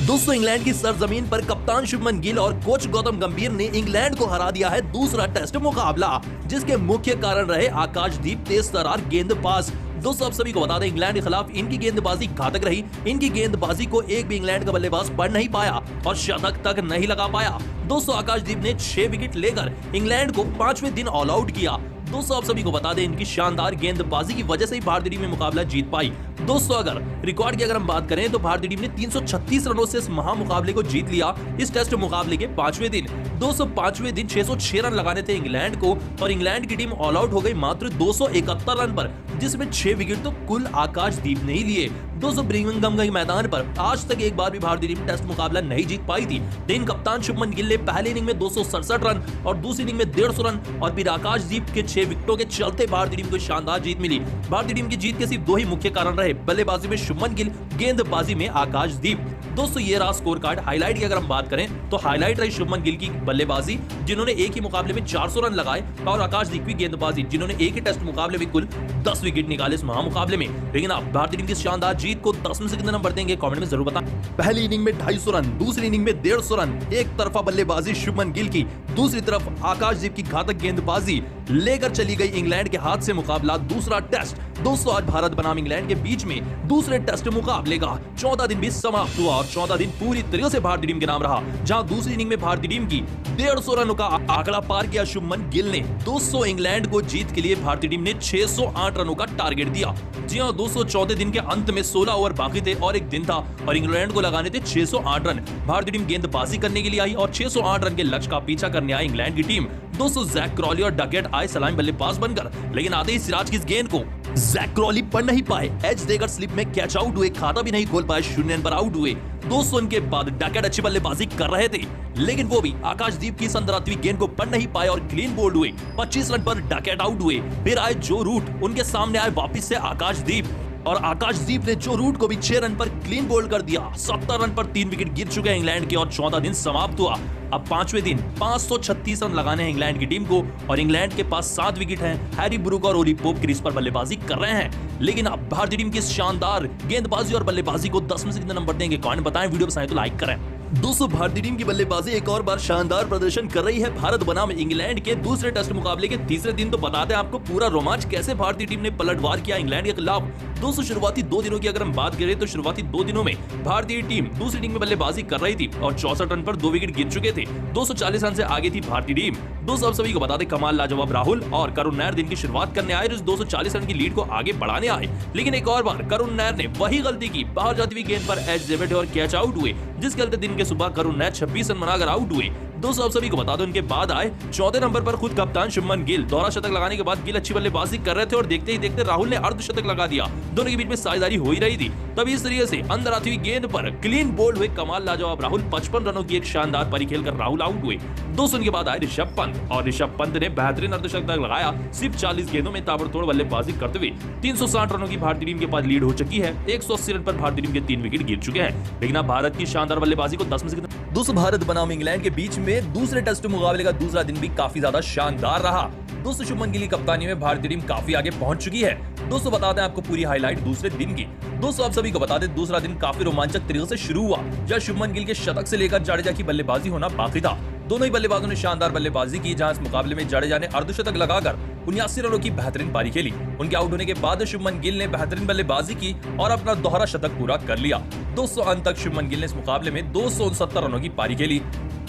दोस्तों इंग्लैंड की सरजमीन पर कप्तान शुभमन गिल और कोच गौतम गंभीर ने इंग्लैंड को हरा दिया है दूसरा टेस्ट मुकाबला, जिसके मुख्य कारण रहे आकाशदीप तेज तर्रार गेंदबाज। दोस्तों आप सभी को बता दें इंग्लैंड के खिलाफ इनकी गेंदबाजी घातक रही। इनकी गेंदबाजी को एक भी इंग्लैंड का बल्लेबाज पढ़ नहीं पाया और शतक तक नहीं लगा पाया। दोस्तों आकाशदीप ने 6 विकेट लेकर इंग्लैंड को 5वें दिन ऑल आउट किया। दोस्तों आप सभी को बता दें इनकी शानदार गेंदबाजी की वजह से ही भारतीय टीम में मुकाबला जीत पाई। दोस्तों अगर रिकॉर्ड की अगर हम बात करें तो भारतीय टीम ने 336 रनों से इस महामुकाबले को जीत लिया इस टेस्ट मुकाबले के 5वें दिन। दोस्तों 5वें दिन 606 रन लगाने थे इंग्लैंड को और इंग्लैंड की टीम ऑल आउट हो गई मात्र 271 रन पर, जिसमें 6 विकेट तो कुल आकाशदीप ने ही लिए। दोस्तों ब्रिमिंघम के मैदान पर आज तक एक बार भी भारतीय टीम टेस्ट मुकाबला नहीं जीत पाई थी। लेकिन कप्तान शुभमन गिल ने पहली इनिंग में 267 रन और दूसरी इनिंग में 150 रन और फिर आकाशदीप के 6 विकेटों के चलते भारतीय टीम को शानदार जीत मिली। भारतीय टीम की जीत के सिर्फ 2 ही मुख्य कारण रहे, बल्लेबाजी में शुभमन गिल, गेंदबाजी में आकाशदीप। दोस्तों ये रहा स्कोर कार्ड। हाईलाइट की अगर हम बात करें तो हाईलाइट रही शुभमन गिल की बल्लेबाजी जिन्होंने एक ही मुकाबले में 400 रन लगाए और आकाशदीप की गेंदबाजी जिन्होंने एक ही टेस्ट मुकाबले में कुल 10 विकेट निकाले इस महामुकाबले में। लेकिन आप भारतीय टीम की शानदार जीत को 10 में से कितने नंबर देंगे कमेंट में जरूर बताएं। पहली इनिंग में 250 रन, दूसरी इनिंग में 150 रन, एक तरफा बल्लेबाजी शुभमन गिल की, दूसरी तरफ आकाशदीप की घातक गेंदबाजी लेकर चली गई इंग्लैंड के हाथ से मुकाबला दूसरा टेस्ट। दोस्तों आज भारत बनाम इंग्लैंड के बीच में दूसरे टेस्ट मुकाबले का 14 दिन भी समाप्त हुआ और 14 दिन पूरी तरह से भारतीय टीम के नाम रहा, जहां दूसरी इनिंग में भारतीय टीम की 150 रनों का आंकड़ा पार किया शुभमन गिल ने। दोस्तों इंग्लैंड को जीत के लिए भारतीय टीम ने 608 रनों का टारगेट दिया। जी हां दोस्तों 14 दिन के अंत में 16 ओवर बाकी थे और एक दिन था और इंग्लैंड को लगाने थे 608 रन। भारतीय टीम गेंदबाजी करने के लिए आई और 608 रन के लक्ष्य का पीछा करने आई इंग्लैंड की टीम। दोस्तों जैक क्रॉली और डगेट आए सलामी बल्लेबाज बनकर, लेकिन आते ही सिराज की इस गेंद को जैक क्रॉली पढ़ नहीं पाए, एज देकर स्लिप में कैच आउट हुए, खाता भी नहीं खोल पाए, 0 रन पर आउट हुए। दोस्तों उनके बाद डगेट अच्छी बल्लेबाजी कर रहे थे लेकिन वो भी आकाशदीप की संदराती गेंद को पढ़ नहीं पाए और क्लीन बोल्ड हुए। 25 रन पर डगेट आउट हुए। फिर आए जो रूट, उनके सामने आए वापिस से आकाशदीप और आकाशदीप ने जो रूट को भी 6 रन पर क्लीन बोल्ड कर दिया। 70 रन पर 3 विकेट गिर चुके हैं इंग्लैंड के और 14 दिन समाप्त हुआ। अब 5वें दिन 536 रन लगाने हैं इंग्लैंड की टीम को और इंग्लैंड के पास 7 विकेट हैं। हैरी ब्रूक और ओली पोप क्रीज पर बल्लेबाजी कर रहे हैं। लेकिन अब भारतीय टीम की शानदार गेंदबाजी और बल्लेबाजी को 10 में से कितने नंबर देंगे कमेंट बताएं, वीडियो पसंद तो लाइक करें। दोस्तों भारतीय टीम की बल्लेबाजी एक और बार शानदार प्रदर्शन कर रही है भारत बनाम इंग्लैंड के दूसरे टेस्ट मुकाबले के तीसरे दिन। तो बता दें आपको पूरा रोमांच कैसे भारतीय टीम ने पलटवार किया इंग्लैंड के खिलाफ। दोस्तों शुरुआती 2 दिनों की अगर हम बात करें तो शुरुआती 2 दिनों में भारतीय टीम दूसरी इनिंग में बल्लेबाजी कर रही थी और 64 रन पर 2 विकेट गिर चुके थे। 240 रन से आगे थी भारतीय टीम। दोस्तों आप सभी को बता दें कमाल लाजवाब राहुल और करुण नायर दिन की शुरुआत करने आए, 240 रन की लीड को आगे बढ़ाने आए। लेकिन एक और बार करुण नायर ने वही गलती की, बाहर जाती हुई गेंद पर एज डेविड और कैच आउट हुए, जिसके चलते दिन के सुबह करुण नायर 26 रन बनाकर आउट हुए। दोस्तों आप सभी को बता दो उनके बाद आए 14 नंबर पर खुद कप्तान शुभमन गिल। दोहरा शतक लगाने के बाद गिल अच्छी बल्लेबाजी कर रहे थे और देखते ही देखते राहुल ने अर्धशतक लगा दिया। दोनों के बीच में साझेदारी हो ही रही थी, तभी इस तरीके से अंदर आती हुई गेंद पर क्लीन बोल्ड हुए कमाल लाजवाब राहुल। 55 रनों की एक शानदार पारी खेलकर राहुल आउट हुए। दोस्तों उनके बाद आए ऋषभ पंत और ऋषभ पंत ने बेहतरीन अर्धशतक लगाया। सिर्फ 40 गेंदों में ताबड़तोड़ बल्लेबाजी करते हुए 360 रनों की भारतीय टीम के पास लीड हो चुकी है। 180 रन पर भारतीय टीम के 3 विकेट गिर चुके हैं। लेकिन अब भारत की शानदार बल्लेबाजी को 10 में से दोस्तों भारत बनाम इंग्लैंड के बीच में दूसरे टेस्ट मुकाबले का दूसरा दिन भी काफी ज्यादा शानदार रहा। दोस्तों शुभमन गिल की कप्तानी में भारतीय टीम काफी आगे पहुंच चुकी है। दोस्तों बता दें आपको पूरी हाईलाइट दूसरे दिन की। दोस्तों आप सभी को बता दें दूसरा दिन काफी रोमांचक तरीके से शुरू हुआ, जहां शुभमन गिल के शतक से लेकर जडेजा की बल्लेबाजी होना बाकी था। दोनों ही बल्लेबाजों ने शानदार बल्लेबाजी की, जहां इस मुकाबले में जडेजा ने अर्धशतक लगाकर 79 रनों की बेहतरीन पारी खेली। उनके आउट होने के बाद शुभमन गिल ने बेहतरीन बल्लेबाजी की और अपना दोहरा शतक पूरा कर लिया। दोस्तों अंत तक शुभमन गिल ने इस मुकाबले में 269 रनों की पारी खेली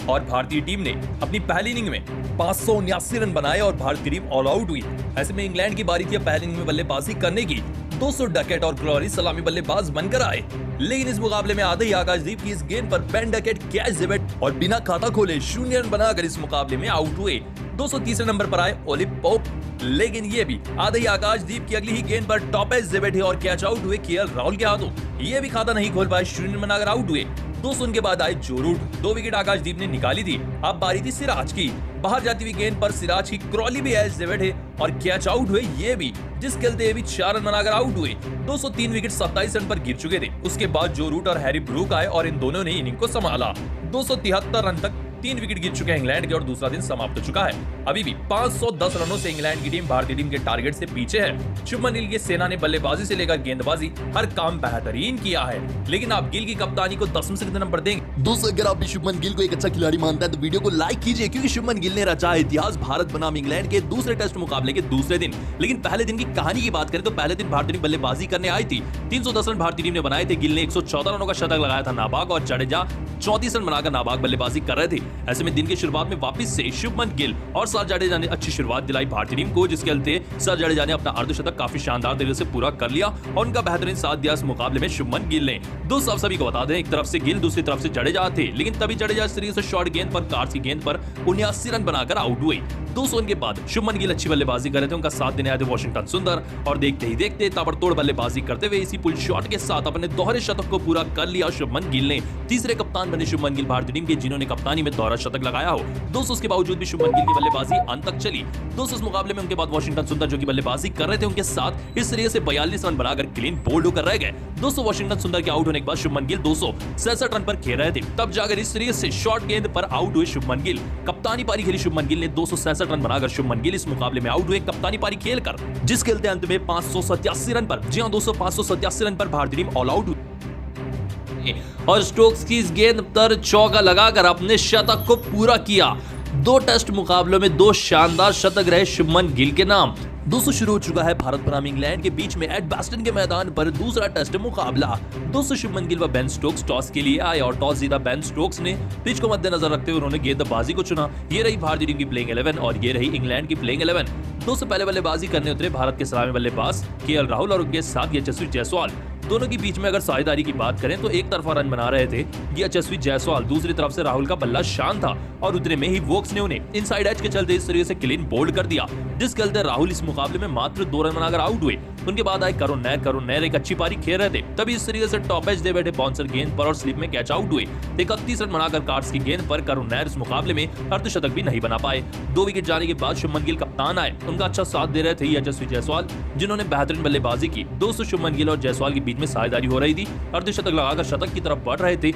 और भारतीय टीम ने अपनी पहली इनिंग में 579 रन बनाए और भारतीय टीम ऑल आउट हुई। ऐसे में इंग्लैंड की बारी थी पहली इनिंग में बल्लेबाजी करने की। 200 डकेट और क्रॉली सलामी बल्लेबाज बनकर आए, लेकिन इस मुकाबले में आधे ही आकाशदीप की इस गेंद पर बेन डकेट, कैच डेविड और बिना खाता खोले 0 रन बनाकर इस मुकाबले में आउट हुए। 230 नंबर पर आए ओली पोप, लेकिन ये भी आधे ही आकाशदीप की अगली ही गेंद पर टॉपेज डेविड और कैच आउट हुए केएल राहुल के हाथों। ये भी खाता नहीं खोल पाए, 0 रन बनाकर आउट हुए। दोस्तों उनके बाद आए जो रूट, 2 विकेट आकाशदीप ने निकाली थी। अब बारी थी सिराज की। बाहर जाती हुई गेंद पर सिराज की क्रॉली भी एज डेविड है और कैच आउट हुए ये भी, जिस खेलते ये भी 4 रन बनाकर आउट हुए। 203 विकेट 27 रन पर गिर चुके थे। उसके बाद जो रूट और हैरी ब्रूक आए और इन दोनों ने इनिंग को संभाला। 273 रन तक 3 विकेट गिर चुके हैं इंग्लैंड के और दूसरा दिन समाप्त हो चुका है। अभी भी 510 रनों से इंग्लैंड की टीम भारतीय टीम के टारगेट से पीछे है। शुभमन गिल की सेना ने बल्लेबाजी से लेकर गेंदबाजी हर काम बेहतरीन किया है, लेकिन आप गिल की कप्तानी को 10 में से कितने नंबर देंगे? दोस्तों, अगर आप भी शुभमन गिल को एक अच्छा खिलाड़ी मानते हैं तो वीडियो को लाइक कीजिए, क्योंकि शुभमन गिल ने रचा इतिहास भारत बनाम इंग्लैंड के दूसरे टेस्ट मुकाबले के दूसरे दिन। लेकिन पहले दिन की कहानी की बात करें तो पहले दिन भारतीय टीम बल्लेबाजी करने आई थी। 310 रन भारतीय टीम ने बनाए थे। गिल ने 114 रनों का शतक लगाया था नाबाद, और जडेजा 34 रन बनाकर नाबाद बल्लेबाजी कर रहे थे। ऐसे में दिन की शुरुआत में वापस से शुभमन गिल और सर जडेजा ने अच्छी शुरुआत दिलाई भारतीय टीम को, जिसके चलते सर जडेजा ने अपना अर्धशतक काफी शानदार तरीके से पूरा कर लिया और उनका बेहतरीन साथ दिया इस मुकाबले में शुभमन गिल ने। दोस्तों, आप सभी को बता दें, एक तरफ से गिल, दूसरी तरफ से जडेजा थे, लेकिन तभी जडेजा इस तरीके से शॉर्ट गेंद पर कार्ड्स की गेंद पर 79 रन बनाकर आउट हुए। 200 रन के बाद शुभमन गिल अच्छी बल्लेबाजी कर रहे थे, उनका साथ देने आए थे वॉशिंगटन सुंदर, और देखते ही देखते ताबड़तोड़ बल्लेबाजी करते हुए इसी पुल शॉट के साथ अपने दोहरे शतक को पूरा कर लिया शुभमन गिल ने। तीसरे कप्तान बने शुभमन गिल भारतीय टीम के, जिन्होंने कप्तानी में दोहरा शतक लगाया हो। दोस्तों, उसके बावजूद भी शुभमन गिल की बल्लेबाजी अंत तक चली। दोस्तों, इस मुकाबले में उनके बाद वॉशिंगटन सुंदर, जो की बल्लेबाजी कर रहे थे, उनके साथ इस तरीके से 42 रन बनाकर क्लीन बोल्ड होकर रह गए। दोस्तों, वॉशिंगटन सुंदर के आउट होने के बाद शुभमन गिल 267 रन पर खेल रहे थे, तब जाकर इस तरीके से शॉर्ट गेंद पर आउट हुए शुभमन गिल। कप्तानी पारी खेली शुभमन गिल ने, 267 रन बनाकर शुभमन गिल इस मुकाबले में आउट हुए कप्तानी पारी खेलकर, जिस खेलते अंत में 587 रन पर, जी हां दोस्तों, 587 रन पर भारतीय टीम ऑल आउट हुई और स्टोक्स की इस गेंद पर चौका लगाकर अपने शतक को पूरा किया। 2 टेस्ट मुकाबलों में 2 शानदार शतक रहे शुभमन गिल के नाम। दोस्तों, शुरू हो चुका है भारत बनाम इंग्लैंड के बीच में एडबास्टन के मैदान पर दूसरा टेस्ट मुकाबला। दोस्तों, शुभमन गिल व बेन स्टोक्स टॉस के लिए आए और टॉस जीता बेन स्टोक्स ने। पिच को मद्देनजर रखते हुए उन्होंने गेंदबाजी को चुना। ये रही भारतीय टीम की प्लेइंग 11 और ये रही इंग्लैंड की प्लेइंग 11। दोस्तों, पहले बल्लेबाजी करने उतरे भारत के सलामी बल्लेबाज केएल राहुल और उनके साथ यशस्वी जायसवाल। दोनों के बीच में अगर साझेदारी की बात करें तो एक तरफा रन बना रहे थे यशस्वी जायसवाल, दूसरी तरफ से राहुल का बल्ला शान था और उतने में ही वोक्स ने उन्हें इनसाइड एज के चलते इस तरीके से क्लीन बोल्ड कर दिया, जिस चलते राहुल इस मुकाबले में मात्र 2 रन बनाकर आउट हुए। उनके बाद आए करुण नैर एक अच्छी पारी खेल रहे थे, तभी इस तरीके से टॉप एज दे बैठे बाउंसर गेंद पर और स्लिप में कैच आउट हुए। 31 रन बनाकर कार्ड्स की गेंद पर करुण नैर इस मुकाबले में अर्धशतक भी नहीं बना पाए। 2 विकेट जाने के बाद शुभमन गिल कप्तान आए, उनका अच्छा साथ दे रहे थे यशस्वी जायसवाल, जिन्होंने बेहतरीन बल्लेबाजी की। दोस्तों, शुभमन गिल और जायसवाल के बीच में साझेदारी हो रही थी। अर्धशतक लगाकर शतक की तरफ बढ़ रहे थे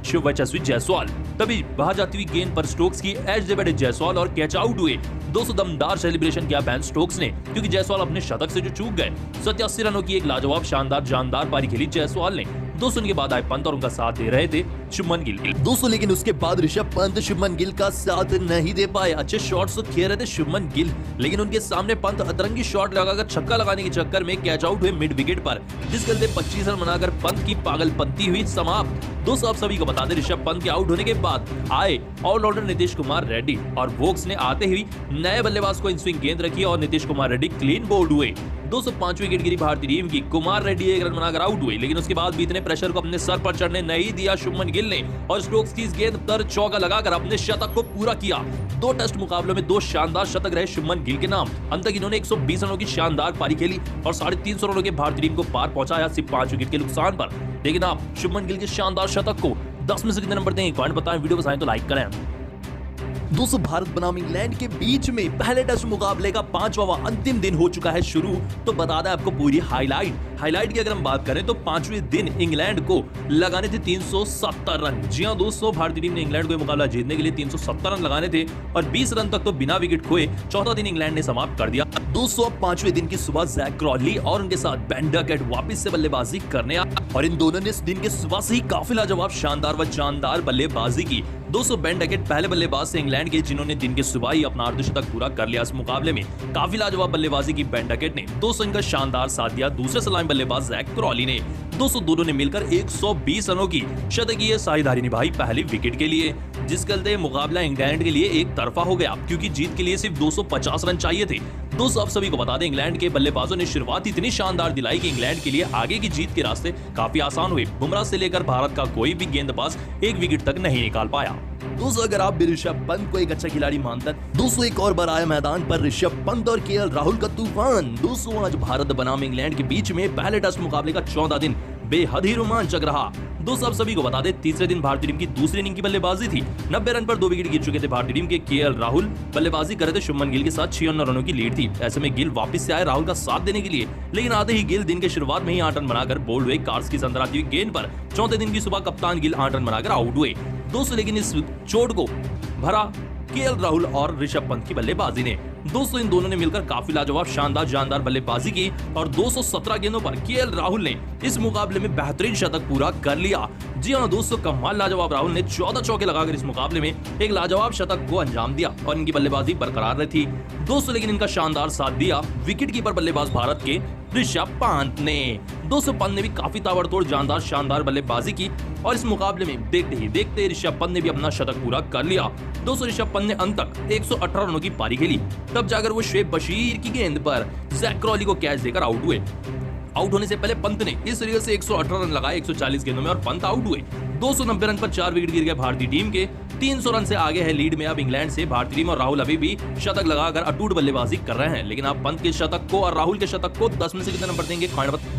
यशस्वी जायसवाल, तभी वहां जाती हुई गेंद पर स्टोक्स की एज दे बैठे जायसवाल और कैच आउट हुए। 200 दमदार सेलिब्रेशन किया बेन स्टोक्स ने, क्योंकि जायसवाल अपने शतक से जो चूक गए। 87 रनों की एक लाजवाब शानदार जानदार पारी खेली जायसवाल ने। 200 के बाद आए पंत और उनका साथ दे रहे थे शुभमन गिल। दोस्तों, लेकिन उसके बाद ऋषभ पंत शुभमन गिल का साथ नहीं दे पाए। अच्छे शॉट्स तो खेल रहे थे शुभमन गिल, लेकिन उनके सामने पंत अतरंगी शॉट लगाकर छक्का लगाने के चक्कर में कैच आउट हुए मिड विकेट पर, जिस चलते 25 रन बनाकर पंत की पागलपंती हुई समाप्त। दोस्तों, आप सभी को बता दें, ऋषभ पंत के आउट होने के बाद आए ऑलराउंडर नीतीश कुमार रेड्डी और वोक्स ने आते ही नए बल्लेबाज को इन स्विंग गेंद रखी और नीतीश कुमार रेड्डी क्लीन बोल्ड हुए। 205 विकेट गिरी भारतीय टीम की। कुमार रेड्डी 1 रन बनाकर आउट हुए, लेकिन उसके बाद भी इतने प्रेशर को अपने सर पर चढ़ने नहीं दिया शुभमन गिल ने और स्टोक्स की इस गेंद पर चौका लगाकर अपने शतक को पूरा किया। 2 टेस्ट मुकाबलों में 2 शानदार शतक रहे शुभमन गिल के नाम। अंत तक इन्होंने 120 रनों की शानदार पारी खेली और 350 रनों के भारतीय टीम को पार पहुंचाया सिर्फ 5 विकेट के नुकसान पर। लेकिन आप शुभमन गिल के शानदार शतक को 10 में से कितने नंबर देंगे? कमेंट बताएं, वीडियो पसंद आए तो लाइक करें। दोस्तों, भारत बनाम इंग्लैंड के बीच में पहले टेस्ट मुकाबले का 5वां अंतिम दिन हो चुका है शुरू। तो बता दें आपको पूरी हाईलाइट की अगर हम बात करें तो 5वें दिन इंग्लैंड को लगाने थे 370 रन। जी हां दोस्तों, भारतीय टीम ने इंग्लैंड को मुकाबला जीतने के लिए 370 रन लगाने थे और 20 रन तक तो बिना विकेट खोए चौथा दिन इंग्लैंड ने समाप्त कर दिया। दोस्तों, 5वें दिन की सुबह जैक क्रॉली और उनके साथ बेन डकेट वापस से बल्लेबाजी करने आए और इन दोनों ने इस दिन के सुबह से ही काफी लाजवाब शानदार व जानदार बल्लेबाजी की। दोस्तों, बेन डकेट पहले बल्लेबाज थे इंग्लैंड के, जिन्होंने दिन के सुबह ही अपना अर्धशतक पूरा कर लिया। इस मुकाबले में काफी लाजवाब बल्लेबाजी की बेन डकेट ने। 200 इनका शानदार साथ दिया दूसरे सलामी बल्लेबाज जैक क्रॉली ने। दोस्तों, दोनों ने मिलकर 120 रनों की शतकीय साझेदारी निभाई पहली विकेट के लिए, जिस चलते मुकाबला इंग्लैंड के लिए एक तरफा हो गया, क्योंकि जीत के लिए सिर्फ 250 रन चाहिए थे। दोस्तों, आप सभी को बता दें, इंग्लैंड के बल्लेबाजों ने शुरुआत इतनी शानदार दिलाई कि इंग्लैंड के लिए आगे की जीत के रास्ते काफी आसान हुए। बुमराह से लेकर भारत का कोई भी गेंदबाज 1 विकेट तक नहीं निकाल पाया। दोस्तों, अगर आप भी ऋषभ पंत को एक अच्छा खिलाड़ी मानते हैं, दोस्तों एक और बार आया मैदान पर ऋषभ पंत और केएल राहुल का तूफान। दोस्तों, आज भारत बनाम इंग्लैंड के बीच में पहले टेस्ट मुकाबले का 14 दिन बेहद ही रोमांचक रहा। दोस्तों, आप सभी को बता दें, तीसरे दिन भारतीय टीम की दूसरी इनिंग की बल्लेबाजी थी। 90 रन पर 2 विकेट गिर चुके थे भारतीय टीम के। केएल राहुल बल्लेबाजी कर रहे थे, शुभमन गिल के साथ 56 रनों की लीड थी। ऐसे में गिल वापस से आए राहुल का साथ देने के लिए, लेकिन आते ही गिल दिन के शुरुआत में ही 8 रन बनाकर बोल्ड हुए। कार्ड्स की संदर आती हुई गेंद पर चौथे दिन की सुबह कप्तान गिल 8 रन बनाकर आउट हुए। दोस्तों लेकिन इस चोट को भरा केएल राहुल और ऋषभ पंत की बल्लेबाजी ने। दोस्तों इन दोनों ने मिलकर काफी लाजवाब शानदार बल्लेबाजी की और 217 गेंदों पर केएल राहुल ने इस मुकाबले में बेहतरीन शतक पूरा कर लिया। जी हां दोस्तों, कमाल लाजवाब राहुल ने 14 चौके लगाकर इस मुकाबले में एक लाजवाब शतक को अंजाम दिया और इनकी बल्लेबाजी बरकरार रही थी दोस्तों, लेकिन इनका शानदार साथ दिया विकेट कीपर बल्लेबाज भारत के ऋषभ पंत ने। दोस्तों पंत ने भी काफी ताबड़तोड़ शानदार बल्लेबाजी की और इस मुकाबले में देखते ही देखते ऋषभ पंत ने भी अपना शतक पूरा कर लिया। दोस्तों ऋषभ पंत ने अंत तक 118 रनों की पारी खेली, तब जाकर वो शुएब बशीर की गेंद पर जैक क्रॉली को कैच देकर आउट हुए। आउट होने से पहले पंत ने इस सीरीज से 118 रन लगाए 140 गेंदों में और पंत आउट हुए। 290 रन पर 4 विकेट गिर गए भारतीय टीम के। 300 रन से आगे है लीड में अब इंग्लैंड से भारतीय टीम और राहुल अभी भी शतक लगाकर अटूट बल्लेबाजी कर रहे हैं। लेकिन आप पंत के शतक को और राहुल के शतक को 10 में से कितने नंबर देंगे?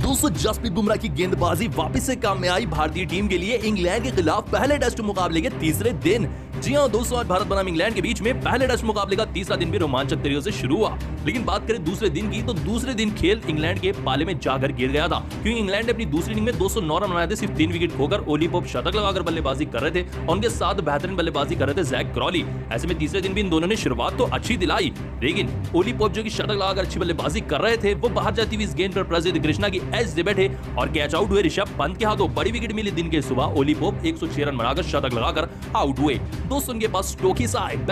दोस्तों जसप्रीत बुमराह की गेंदबाजी वापस से काम में आई भारतीय टीम के लिए इंग्लैंड के खिलाफ पहले टेस्ट मुकाबले के तीसरे दिन। जी हां दोस्तों, आज भारत बनाम इंग्लैंड के बीच में पहले टेस्ट मुकाबले का तीसरा दिन भी रोमांचक तरीके से शुरू हुआ। लेकिन बात करें दूसरे दिन की, तो दूसरे दिन खेल इंग्लैंड के पाले में जाकर गिर गया था, क्योंकि इंग्लैंड ने अपनी दूसरी इनिंग में 209 रन बनाए थे, सिर्फ 3 विकेट खोकर। ओली पोप शतक लगाकर बल्लेबाजी कर रहे थे और उनके साथ बेहतरीन बल्लेबाजी कर रहे थे जैक क्रॉली। ऐसे में तीसरे दिन भी इन दोनों ने शुरुआत तो अच्छी दिलाई, लेकिन ओली पोप जो कि शतक लगाकर अच्छी बल्लेबाजी कर रहे थे, वो बाहर जाती हुई इस गेंद पर प्रसिद्ध कृष्णा की एज से बैठे और कैच आउट हुए। ऋषभ पंत के हाथों बड़ी विकेट मिली दिन के सुबह। ओली पोप 106 रन बनाकर शतक लगाकर आउट हुए। दोस्तों उनके पास स्टोकी साइड